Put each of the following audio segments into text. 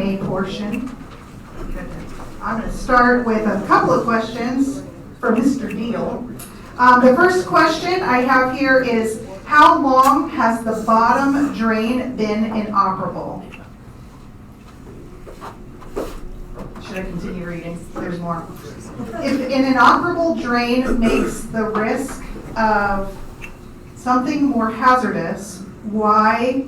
Q&A portion. I'm going to start with a couple of questions for Mr. Deal. The first question I have here is, how long has the bottom drain been inoperable? Should I continue reading? There's more. If an inoperable drain makes the risk of something more hazardous, why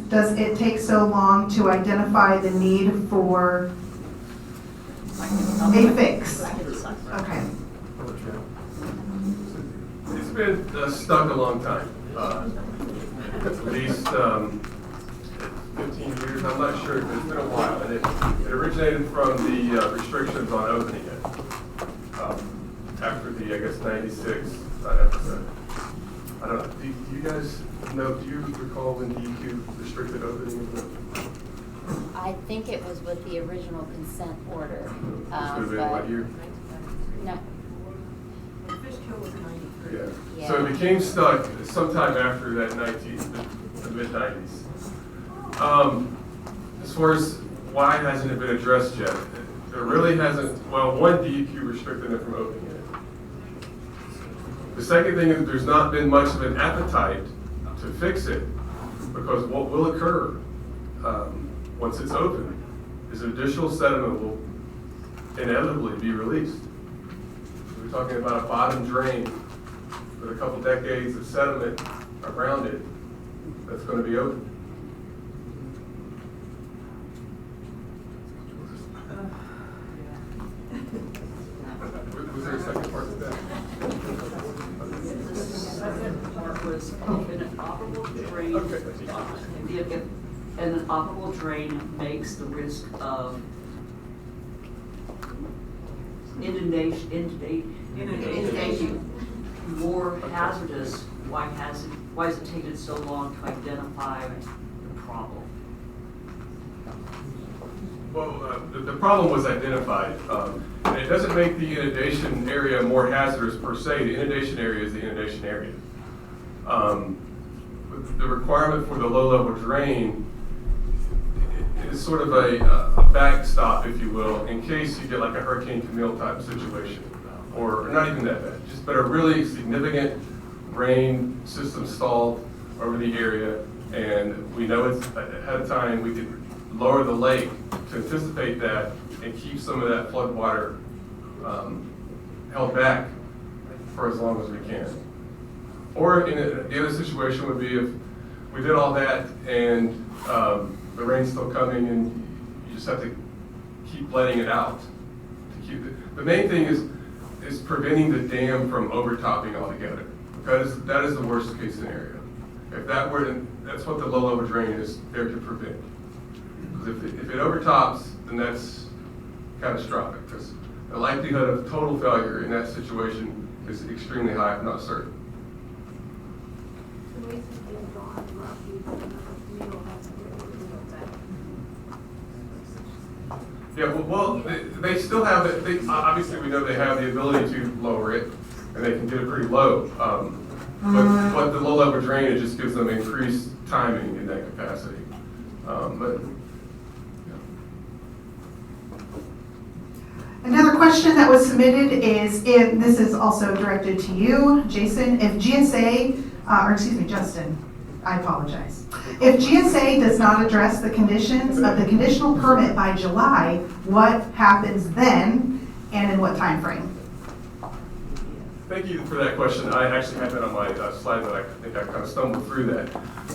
does it take so long to identify the need for a fix? Okay. It's been stuck a long time. At least 15 years, I'm not sure, but it's been a while. And it originated from the restrictions on opening it. After the, I guess, 96 episode. I don't know, do you guys know, do you recall when DEQ restricted opening of the? I think it was with the original consent order. This would have been what year? No. Fish kill was 93. Yeah. So it became stuck sometime after that the mid-90s. As far as why hasn't it been addressed yet, there really hasn't, well, one, DEQ restricted it from opening it. The second thing is there's not been much of an appetite to fix it, because what will occur once it's open is additional sediment will inevitably be released. We're talking about a bottom drain with a couple decades of sediment around it that's going to be open. Was there a second part to that? The second part was an operable drain. Okay. If an operable drain makes the risk of inundation more hazardous, why has it taken so long to identify the problem? Well, the problem was identified. And it doesn't make the inundation area more hazardous per se. The inundation area is the inundation area. The requirement for the low-level drain is sort of a backstop, if you will, in case you get like a Hurricane Camille type situation, or not even that bad, but a really significant rain system stalled over the area, and we know it's ahead of time. We could lower the lake to anticipate that and keep some of that flood water held back for as long as we can. Or the other situation would be if we did all that and the rain's still coming and you just have to keep letting it out. To keep it. The main thing is preventing the dam from overtopping altogether. That is the worst case scenario. If that were to, that's what the low level drain is there to prevent. Because if it overtops, then that's catastrophic. Because the likelihood of total failure in that situation is extremely high, if not certain. Yeah, well, they still have it. Obviously, we know they have the ability to lower it, and they can get it pretty low. But the low-level drain, it just gives them increased timing in that capacity. Another question that was submitted is, if this is also directed to you, Jason, if GSA, Justin, I apologize. If GSA does not address the conditions of the conditional permit by July, what happens then and in what time frame? Thank you for that question. I actually had that on my slide, but I think I kind of stumbled through that.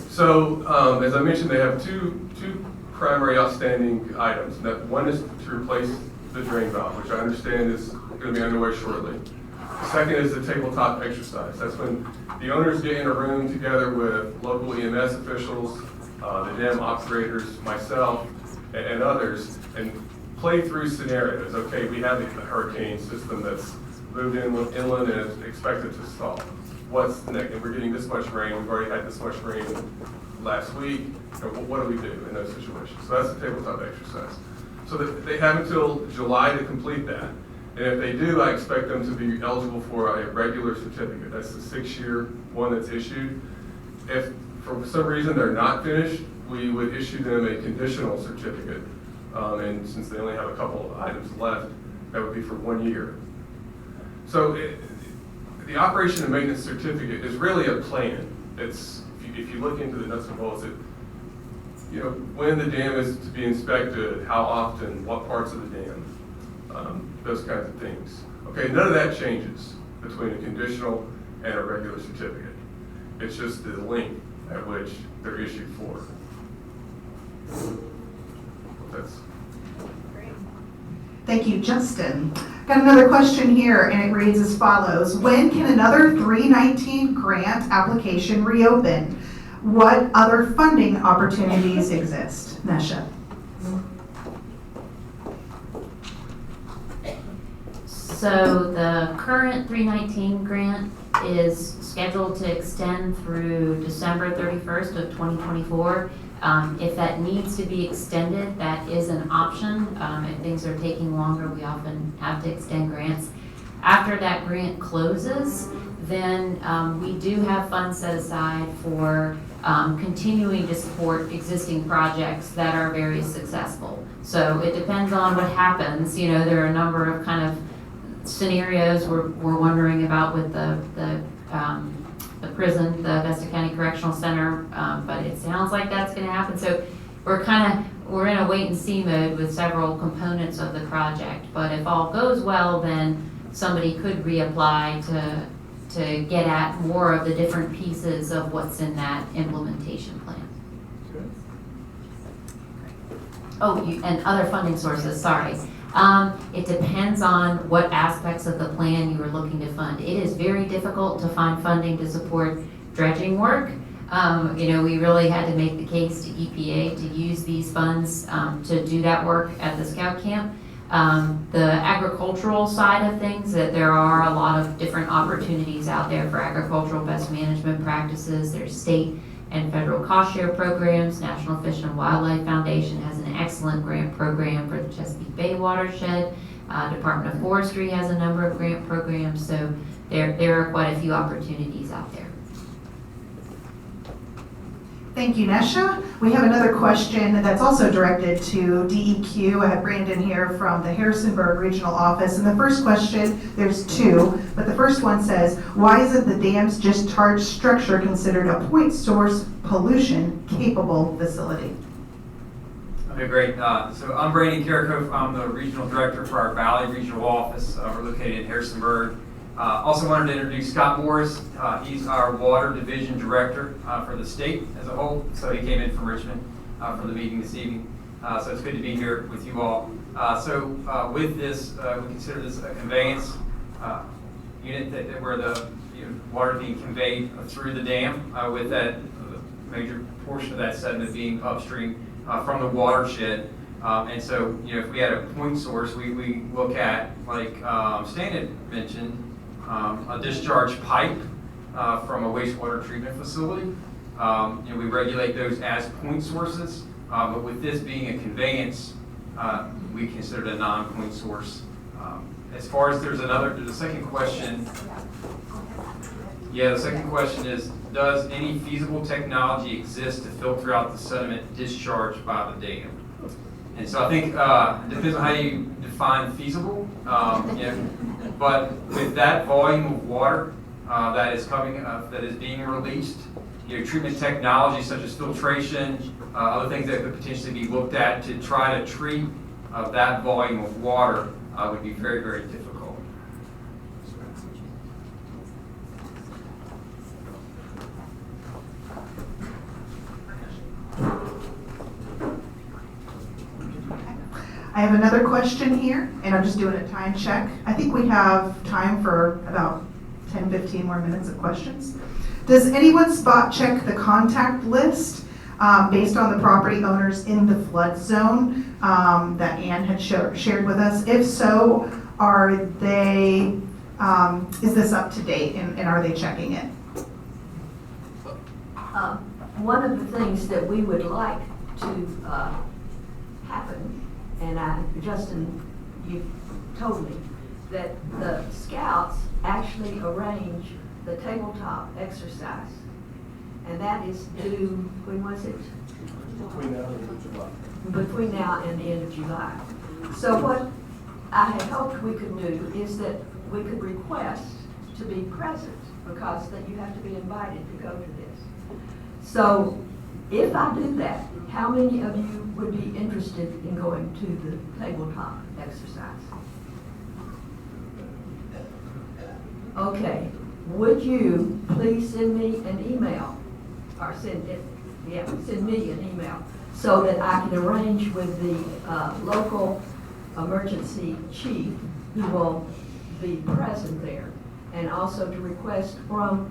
So, as I mentioned, they have two primary outstanding items. One is to replace the drain valve, which I understand is going to be underway shortly. The second is the tabletop exercise. That's when the owners get in a room together with local EMS officials, the dam operators, myself, and others, and play through scenarios. Okay, we have a hurricane system that's moved inland and is expected to stall. What's next? And we're getting this much rain. We've already had this much rain last week. What do we do in those situations? So that's the tabletop exercise. So they have until July to complete that. And if they do, I expect them to be eligible for a regular certificate. That's the 6-year one that's issued. If for some reason they're not finished, we would issue them a conditional certificate And since they only have a couple of items left, that would be for 1 year. So the operation and maintenance certificate is really a plan. It's, if you look into the nuts and bolts, when the dam is to be inspected, how often, what parts of the dam, those kinds of things. Okay, none of that changes between a conditional and a regular certificate. It's just the length at which they're issued for. That's. Thank you, Justin. Got another question here, and it reads as follows. When can another 319 grant application reopen? What other funding opportunities exist? Nesha. So the current 319 grant is scheduled to extend through December 31st of 2024. If that needs to be extended, that is an option. If things are taking longer, we often have to extend grants. After that grant closes, then we do have funds set aside for continuing to support existing projects that are very successful. So it depends on what happens. There are a number of kind of scenarios we're wondering about with the prison, the Vesta County Correctional Center, but it sounds like that's going to happen. So we're in a wait and see mode with several components of the project. But if all goes well, then somebody could reapply to get at more of the different pieces of what's in that implementation plan. Oh, and other funding sources, sorry. It depends on what aspects of the plan you are looking to fund. It is very difficult to find funding to support dredging work. We really had to make the case to EPA to use these funds to do that work at the Scout Camp. The agricultural side of things, that there are a lot of different opportunities out there for agricultural best management practices. There's state and federal cost share programs. National Fish and Wildlife Foundation has an excellent grant program for the Chesapeake Bay watershed. Department of Forestry has a number of grant programs, so there are quite a few opportunities out there. Thank you, Nesha. We have another question that's also directed to DEQ. I have Brandon here from the Harrisonburg Regional Office. And the first question, there's two, but the first one says, why isn't the dam's discharge structure considered a point source pollution capable facility? Okay, great. So I'm Brandon Carrico. I'm the Regional Director for our Valley Regional Office. We're located in Harrisonburg. Also wanted to introduce Scott Morris. He's our Water Division Director for the state as a whole. So he came in from Richmond for the meeting this evening. So it's good to be here with you all. With this, we consider this a conveyance unit where the water being conveyed through the dam with that major portion of that sediment being upstream from the watershed. If we had a point source, we look at, like Stan had mentioned, a discharge pipe from a wastewater treatment facility. We regulate those as point sources, but with this being a conveyance, we consider it a non-point source. As far as the second question. Yeah, the second question is, does any feasible technology exist to filter out the sediment discharged by the dam? And so I think it depends on how you define feasible. But with that volume of water that is coming, that is being released, treatment technology such as filtration, other things that could potentially be looked at to try to treat that volume of water would be very, very difficult. I have another question here, and I'm just doing a time check. I think we have time for about 10, 15 more minutes of questions. Does anyone spot check the contact list based on the property owners in the flood zone that Ann had shared with us? If so, are they, is this up to date and are they checking it? One of the things that we would like to happen, and Justin, you told me, that the scouts actually arrange the tabletop exercise. and that is due, when was it? Between now and July. Between now and the end of July. So what I had hoped we could do is that we could request to be present, because that you have to be invited to go to this. So if I do that, how many of you would be interested in going to the tabletop exercise? Okay, would you please send me an email, or send me an email, so that I can arrange with the local emergency chief who will be present there, and also to request from,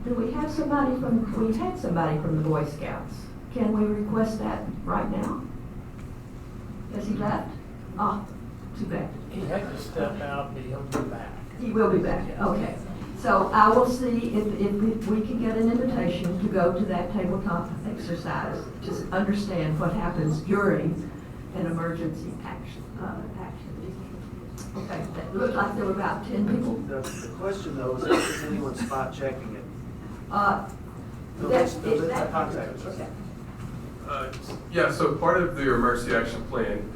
we had somebody from the Boy Scouts. Can we request that right now? Has he left? Oh, too bad. He had to step out, but he'll be back. He will be back, okay. So I will see if we can get an invitation to go to that tabletop exercise, to understand what happens during an emergency activity. Okay, that looked like there were about 10 people. The question though is, is anyone spot checking it? That's Contact us. okay. Yeah, so part of their emergency action plan,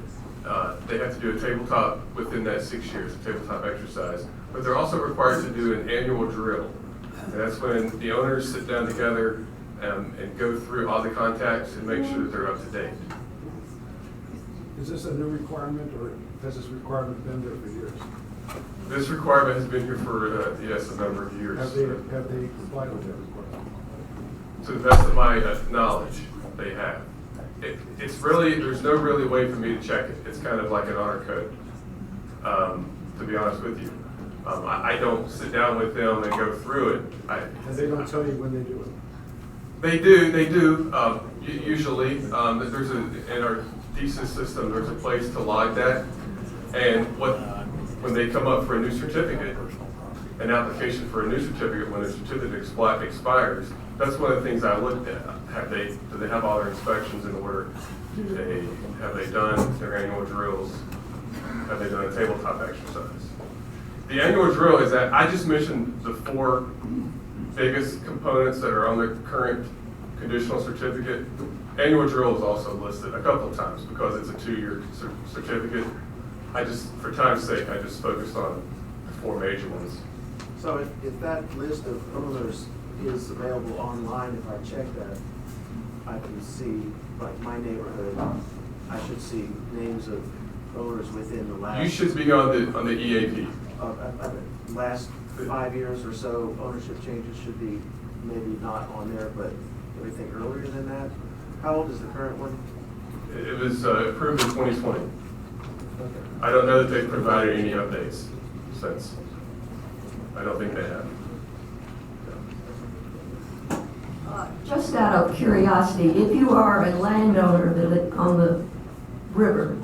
they have to do a tabletop within that 6 years, a tabletop exercise. But they're also required to do an annual drill. And that's when the owners sit down together and go through all the contacts and make sure that they're up to date. Is this a new requirement, or has this requirement been there for years? This requirement has been here for, yes, a number of years. Have they complied with that requirement? To the best of my knowledge, they have. It's really, there's no really way for me to check it. It's kind of like an honor code, to be honest with you. I don't sit down with them and go through it. And they don't tell you when they do it? They do. Usually, there's in our thesis system, there's a place to log that. And when they come up for a new certificate, an application for a new certificate, when a certificate expires, that's one of the things I looked at. Do they have all their inspections in order? Have they done their annual drills? Have they done a tabletop exercise? The annual drill is that, I just mentioned the 4 biggest components that are on the current conditional certificate. Annual drill is also listed a couple of times because it's a 2-year certificate. For time's sake, I just focused on the 4 major ones. So if that list of owners is available online, if I check that, I can see, like my neighborhood, I should see names of owners within the last. You should be on the EAP. Last 5 years or so, ownership changes should be maybe not on there, but everything earlier than that. How old is the current one? It was approved in 2020. I don't know that they've provided any updates since. I don't think they have. Just out of curiosity, if you are a landowner on the river,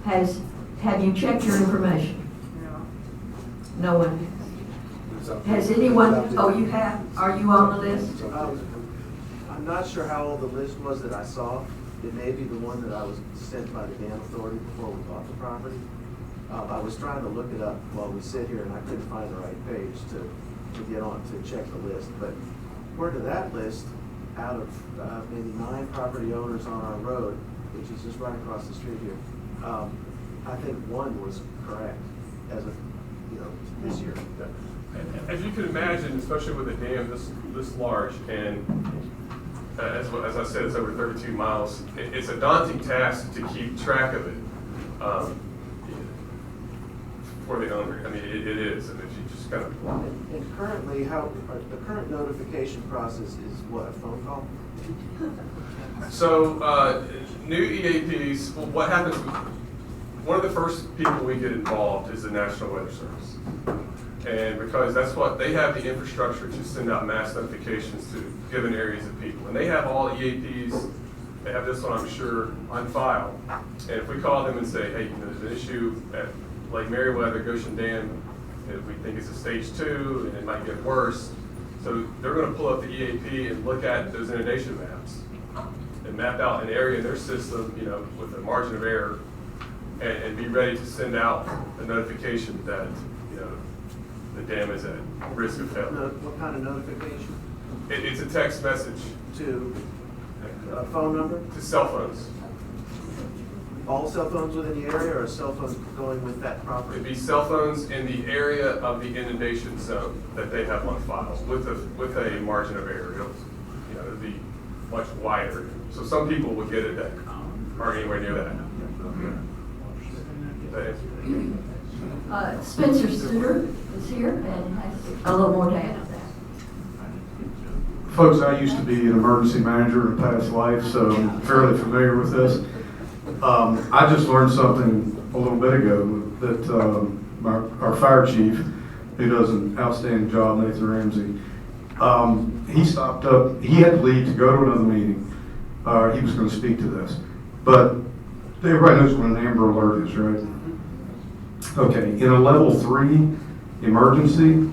have you checked your information? No one. Has anyone? Oh, you have? Are you on the list? I'm not sure how old the list was that I saw. It may be the one that I was sent by the dam authority before we bought the property. I was trying to look it up while we sit here, and I couldn't find the right page to get on to check the list. But according to that list, out of maybe 9 property owners on our road, which is just right across the street here, I think 1 was correct as of this year. As you can imagine, especially with a dam this large, and as I said, it's over 32 miles. It's a daunting task to keep track of it for the owner. I mean, it is. I mean, you just kind of. And currently, the current notification process is what, a phone call? So new EAPs. Well, what happens? One of the first people we get involved is the National Weather Service. And because that's what they have, the infrastructure to send out mass notifications to given areas of people. And they have all EAPs, they have this one, I'm sure, on file. And if we call them and say, hey, there's an issue at Lake Merriweather, Goshen Dam, and we think it's a stage 2 and it might get worse. So they're going to pull up the EAP and look at those inundation maps and map out an area in their system, with a margin of error, and be ready to send out a notification that, the dam is at risk of failure. What kind of notification? It's a text message to a phone number? To cell phones. All cell phones within the area, or cell phones going with that It'd property? be cell phones in the area of the inundation zone that they have on file with a margin of error. It'd be much wider. So some people would get it that aren't anywhere near that. Spencer Suter is here and has a little more to add to that. Folks, I used to be an emergency manager in a past life, so I'm fairly familiar with this. I just learned something a little bit ago that our fire chief, who does an outstanding job, Nathan Ramsey, he stopped up, he had to leave to go to another meeting. He was going to speak to this. But everybody knows what an Amber Alert is, right? Okay, in a level 3 emergency,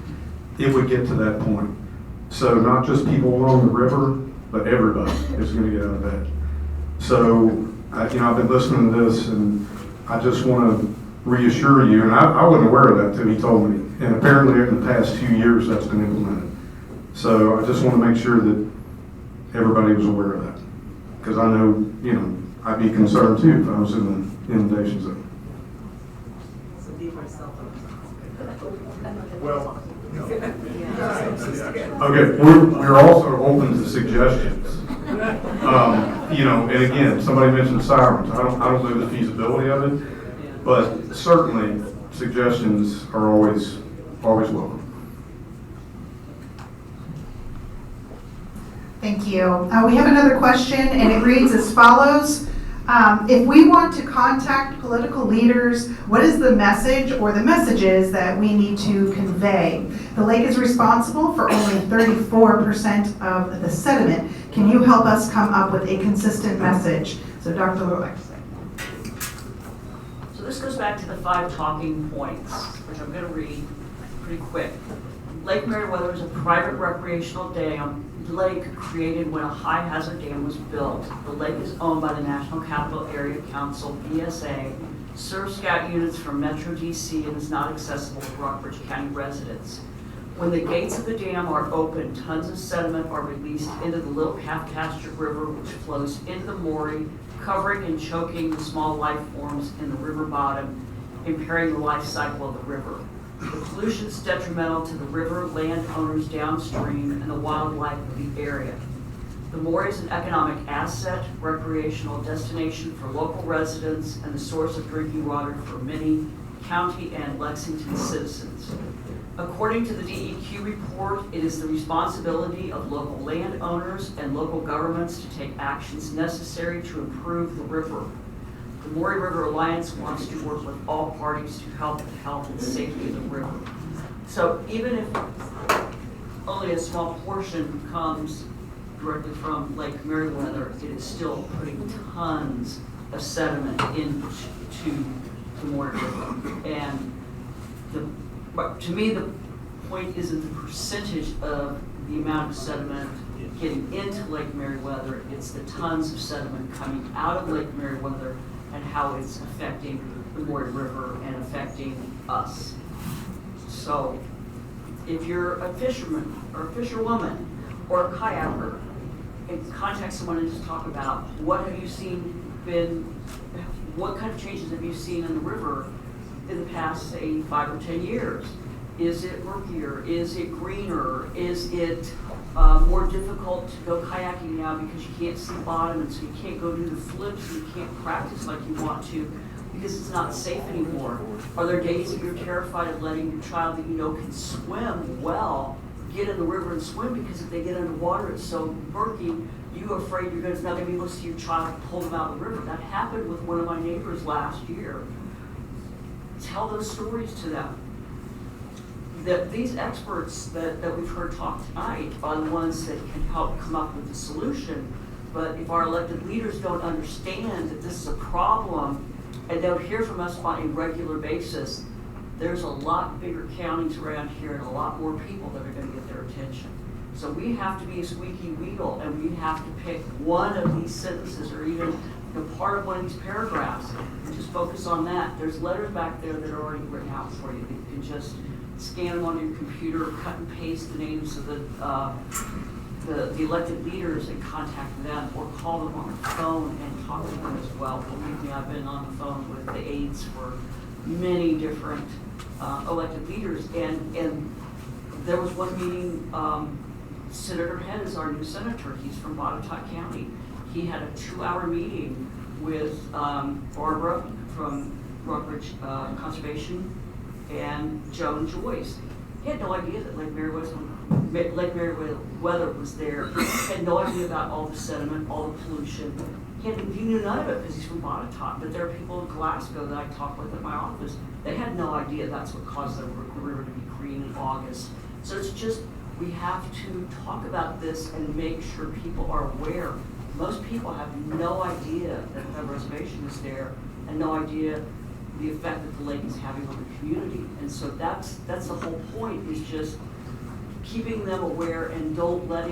it would get to that point. So not just people along the river, but everybody is going to get out of bed. So, I've been listening to this, and I just want to reassure you, and I wasn't aware of that till he told me. And apparently in the past 2 years, that's been implemented. So I just want to make sure that everybody was aware of that. Because I know, I'd be concerned too if I was in an inundation zone. Well, okay, we're also open to suggestions. And again, somebody mentioned sirens. I don't know the feasibility of it, but certainly suggestions are always welcome. Thank you. We have another question, and it reads as follows. If we want to contact political leaders, what is the message or the messages that we need to convey? The lake is responsible for only 34% of the sediment. Can you help us come up with a consistent message? So Dr. Lewis. So this goes back to the 5 talking points, which I'm going to read pretty quick. Lake Merriweather is a private recreational lake created when a high hazard dam was built. The lake is owned by the National Capital Area Council, BSA, serves scout units from Metro DC, and is not accessible to Rockbridge County residents. When the gates of the dam are open, tons of sediment are released into the Little Calf-Pasture River, which flows into the Maury, covering and choking the small life forms in the river bottom, impairing the life cycle of the river. The pollution is detrimental to the river, landowners downstream, and the wildlife of the area. The Maury is an economic asset, recreational destination for local residents, and the source of drinking water for many county and Lexington citizens. According to the DEQ report, it is the responsibility of local landowners and local governments to take actions necessary to improve the river. The Maury River Alliance wants to work with all parties to help the health and safety of the river. So even if only a small portion comes directly from Lake Merriweather, it is still putting tons of sediment into the Maury River. And to me, the point isn't the percentage of the amount of sediment getting into Lake Merriweather, it's the tons of sediment coming out of Lake Merriweather and how it's affecting the Maury River and affecting us. So if you're a fisherman or a fisherwoman or a kayaker, and contact someone and just talk about what have you what kind of changes have you seen in the river in the past, say, 5 or 10 years? Is it murkier? Is it greener? Is it more difficult to go kayaking now because you can't see bottom, and so you can't go do the flips, and you can't practice like you want to because it's not safe anymore? Are there days that you're terrified of letting your child that you know can swim well get in the river and swim, because if they get underwater it's so murky, you're afraid you're not going to be able to see your child pull them out of the river? That happened with one of my neighbors last year. Tell those stories to them. That these experts that we've heard talk tonight are the ones that can help come up with the solution. But if our elected leaders don't understand that this is a problem and don't hear from us on a regular basis, there's a lot bigger counties around here and a lot more people that are going to get their attention. So we have to be a squeaky wheel, and we have to pick one of these sentences or even part of one of these paragraphs and just focus on that. There's letters back there that are already written out for you. You can just scan them on your computer, cut and paste the names of the the elected leaders and contact them or call them on the phone and talk to them as well. Believe me, I've been on the phone with the aides for many different elected leaders, and there was one meeting, Senator Head is our new senator. He's from Botetourt County. He had a 2-hour meeting with Barbara from Rockbridge Conservation and Joan Joyce. He had no idea that Lake Merriweather was there. He had no idea about all the sediment, all the pollution. He knew none of it because he's from Botetourt. But there are people in Glasgow that I talk with at my office. They had no idea that's what caused the river to be green in August. So it's just, we have to talk about this and make sure people are aware. Most people have no idea that the reservation is there and no idea the effect that the lake is having on the community. And so that's the whole point, is just keeping them aware and don't let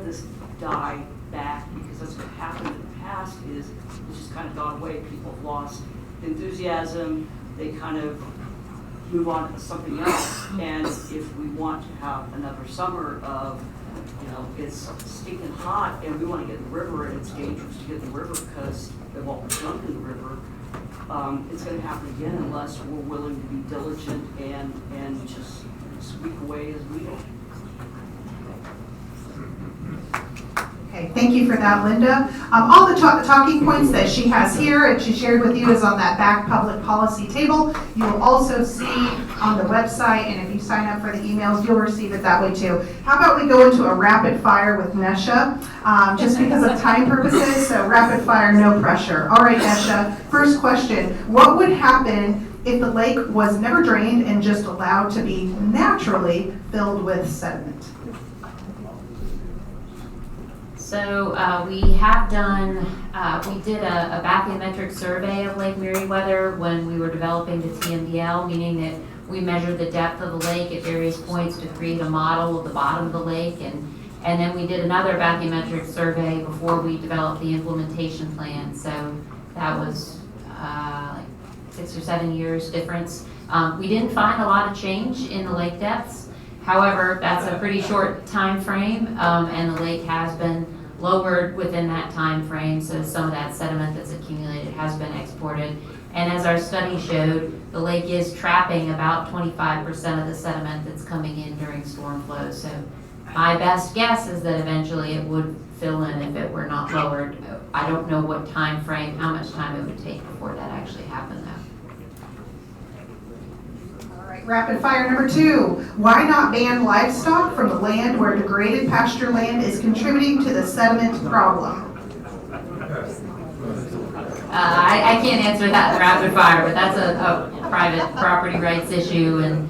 this die back, because that's what happened in the past, is it's just kind of gone away. People have lost enthusiasm, they kind of move on to something else. And if we want to have another summer of, it's stinking hot and we want to get in the river and it's dangerous to get in the river because of what was dumped in the river, it's going to happen again unless we're willing to be diligent and just squeak away as we go. Okay, thank you for that, Linda. All the talking points that she has here and she shared with you is on that back public policy table. You will also see on the website, and if you sign up for the emails, you'll receive it that way too. How about we go into a rapid fire with Nesha, just because of time purposes, so rapid fire, no pressure. All right, Nesha, first question. What would happen if the lake was never drained and just allowed to be naturally filled with sediment? So we have done, we did a bathymetric survey of Lake Merriweather when we were developing the TMDL, meaning that we measured the depth of the lake at various points to create a model of the bottom of the lake. And then we did another bathymetric survey before we developed the implementation plan. So that was like 6 or 7 years difference. We didn't find a lot of change in the lake depths. However, that's a pretty short time frame, and the lake has been lowered within that time frame, so some of that sediment that's accumulated has been exported. And as our study showed, the lake is trapping about 25% of the sediment that's coming in during storm flows. So my best guess is that eventually it would fill in if it were not lowered. I don't know what time frame, how much time it would take before that actually happened though. Rapid fire number 2. Why not ban livestock from the land where degraded pasture land is contributing to the sediment problem? I can't answer that in rapid fire, but that's a private property rights issue. And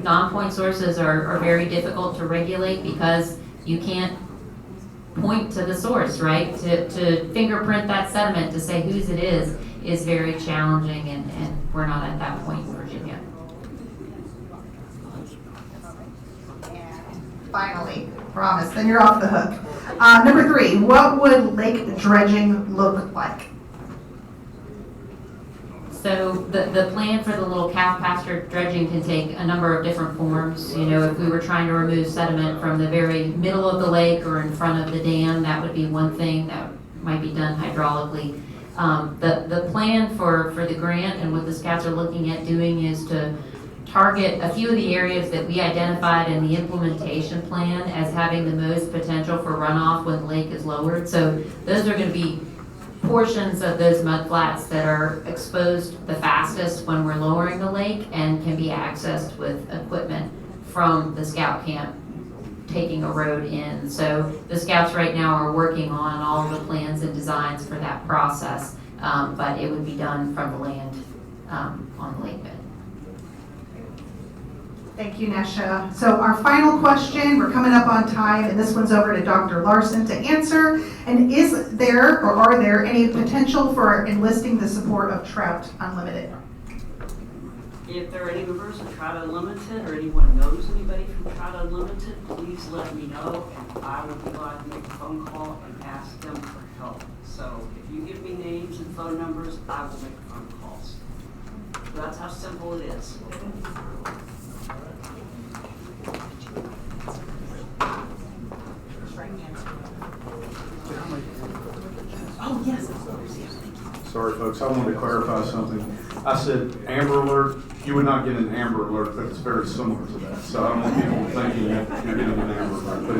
non-point sources are very difficult to regulate because you can't point to the source, right? To fingerprint that sediment to say whose it is very challenging, and we're not at that point in Virginia. Finally, promise, then you're off the hook. Number 3, what would lake dredging look like? So the plan for the little calf pasture dredging can take a number of different forms. If we were trying to remove sediment from the very middle of the lake or in front of the dam, that would be one thing that might be done hydraulically. The plan for the grant and what the scouts are looking at doing is to target a few of the areas that we identified in the implementation plan as having the most potential for runoff when the lake is lowered. So those are going to be portions of those mud flats that are exposed the fastest when we're lowering the lake and can be accessed with equipment from the scout camp taking a road in. So the scouts right now are working on all the plans and designs for that process, but it would be done from the land on the lake bed. Thank you, Nesha. So our final question, we're coming up on time, and this one's over to Dr. Larson to answer. And is there or are there any potential for enlisting the support of Trout Unlimited? If there are any members of Trout Unlimited or anyone knows anybody from Trout Unlimited, please let me know, and I will be glad to make a phone call and ask them for help. So if you give me names and phone numbers, I will make phone calls. So that's how simple it is. Sorry, folks, I wanted to clarify something. I said amber alert. You would not get an amber alert, but it's very similar to that. So I don't want people thinking that you're getting an amber alert, but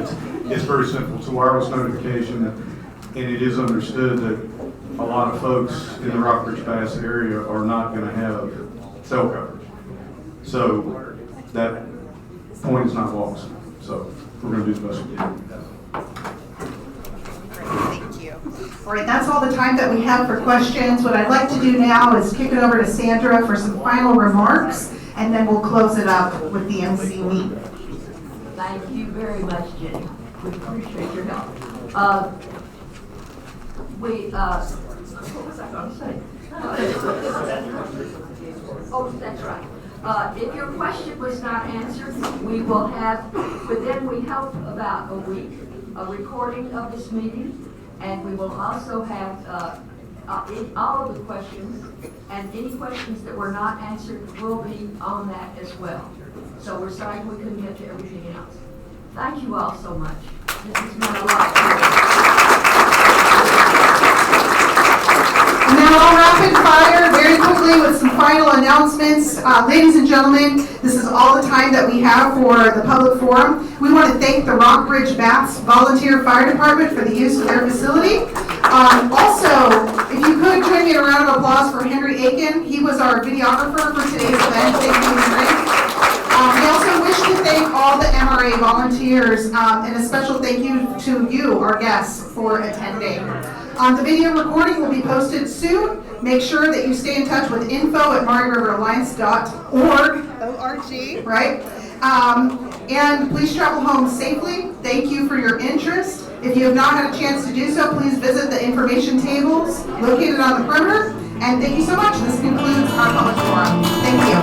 it's very simple. It's a wireless notification, and it is understood that a lot of folks in the Rockbridge Pass area are not going to have cell coverage. So that point is not lost. So we're going to do the best we can. Thank you. All right, that's all the time that we have for questions. What I'd like to do now is kick it over to Sandra for some final remarks, and then we'll close it up with the MC meet. Thank you very much, Jenny. We appreciate your help. What was I going to say? Oh, that's right. If your question was not answered, we will have, within, we hope, about a week, a recording of this meeting, and we will also have all of the questions, and any questions that were not answered will be on that as well. So we're sorry we couldn't get to everything else. Thank you all so much. This has meant a lot to me. Now I'll rapid fire very quickly with some final announcements. Ladies and gentlemen, this is all the time that we have for the public forum. We want to thank the Rockbridge Baths Volunteer Fire Department for the use of their facility. Also, if you could join me in a round of applause for Henry Aiken. He was our videographer for today's event. Thank you, Henry. We also wish to thank all the MRA volunteers and a special thank you to you, our guests, for attending. The video recording will be posted soon. Make sure that you stay in touch with info@MauryRiverAlliance.org, O-R-G, right? And please travel home safely. Thank you for your interest. If you have not had a chance to do so, please visit the information tables located on the perimeter. And thank you so much. This concludes our public forum. Thank you.